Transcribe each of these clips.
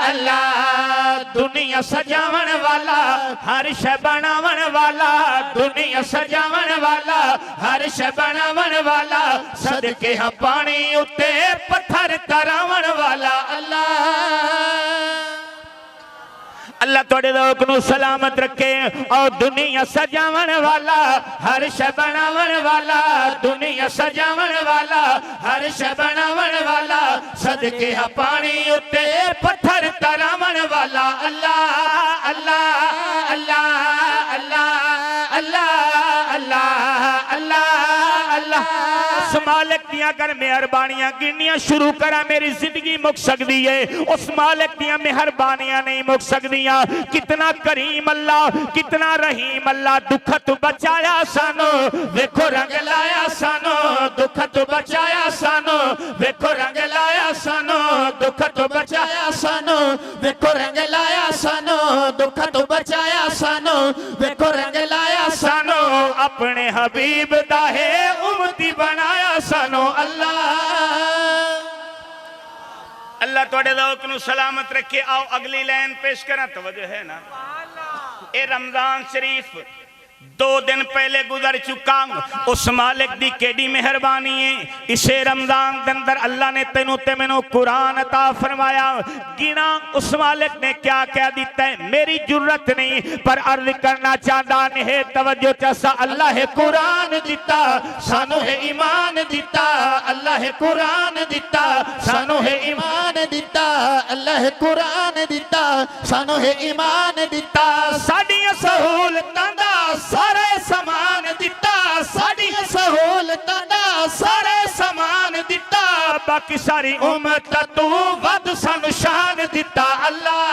अल्लाह। दुनिया सजावन वाला, हर शै बनावन वाला, दुनिया सजावन वाला, हर शै बनावन वाला, सदके हाँ पानी उत्ते पत्थर तरावन वाला। अल्लाह अल्लाह तुहाडे लोक नूं सलामत रखे। और दुनिया सजावन वाला, हर शै बनावन वाला, दुनिया सजावन वाला, हर शै बनावन वाला, सदके हाँ पानी उत्ते पत्थर तरावन वाला। अल्लाह अल्लाह अल्लाह अल्लाह अल्लाह अल्लाह अल्लाह अल्लाह। उस मालिक दियां अगर मेहरबानियां गिननियां शुरू करा मेरी जिंदगी मुक सकती है। उस मालिक दियां मेहरबानियां नहीं मुक सकदियां। कितना करीम अल्लाह, कितना रहीम अल्लाह। दुख तो बचाया सानू, देखो रंग लाया सानू, दुख तो बचाया सानू, देखो रंग लाया सानू, दुख तो बचाया सानू, देखो रंग लाया सानू, दुख तो बचाया सानू, देखो रंग लाया सानू। अपने हबीब दा है उम्मती बनाया सानू। अल्लाह अल्लाह तुहाडे लोक नूं सलामत रखे। आओ अगली लाइन पेश करा, तवज्जो है ना। ए रमजान शरीफ 2 दिन पहले गुजर चुका। उस मालिक दी केडी मेहरबानी है। इसे रमजान के अंदर अल्लाह ने तेनू ते मैनू कुरान अता फरमाया। गिना उस मालिक ने क्या क्या दिता है, मेरी जरूरत नहीं पर अर्ज करना चाहता है। तवज्जो चासा, अल्लाह है कुरान दिता, सानू है ईमान दिता, अल्लाह है कुरान दिता, सानू है ईमान दिता, अल्लाह है कुरान दिता, सानू है ईमान दिता। साडियां सहूलतां दा सारे समान दिता, साड़ी सहूलतां दा सारे समान दिता, बाकी सारी उम्मत तू वध सानू शान दिता। अल्लाह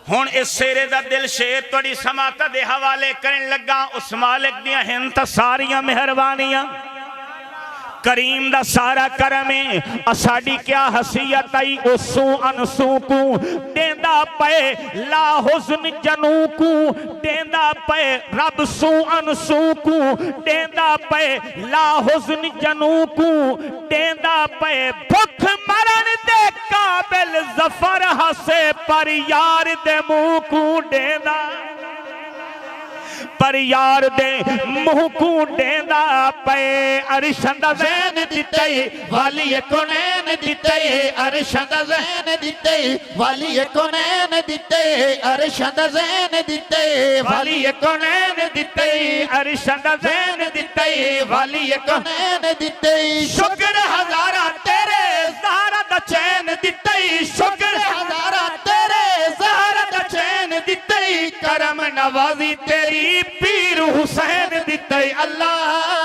हुण इस शेरे दा दिल शेर तुहाडी समाता दे हवाले करन लगा। उस मालिक दियां हिन तां सारियां मेहरबानियां, करीम दा सारा करम है। साडी क्या हसीयत आई उसू अनसू को देंदा पे, ला हुस्न जनू को देंदा पे, रब सू अनसू को देंदा पे, ला हुस्न जनू को देंदा पे। भुख मरण दे काबिल जफर हसे पर यार दे मुंह को देंदा, पर यार दे मुंह को देंदा पे। अरशन दा ज़ैन दिते वाली कुनैन दिते, अरशन दा ज़ैन दिते वाली कुनैन दिते, अरशन दा ज़ैन दिते वाली कुनैन दिते, अरशन दा ज़ैन दिते वाली कुनैन दिते। शुक्र हज़ारा तेरे ज़हरा दा चैन दिते, शुक्र हज़ारा तेरे ज़हरा दा चैन दिते, करम नवाजी तेरी पीर हुसैन दिते। अल्लाह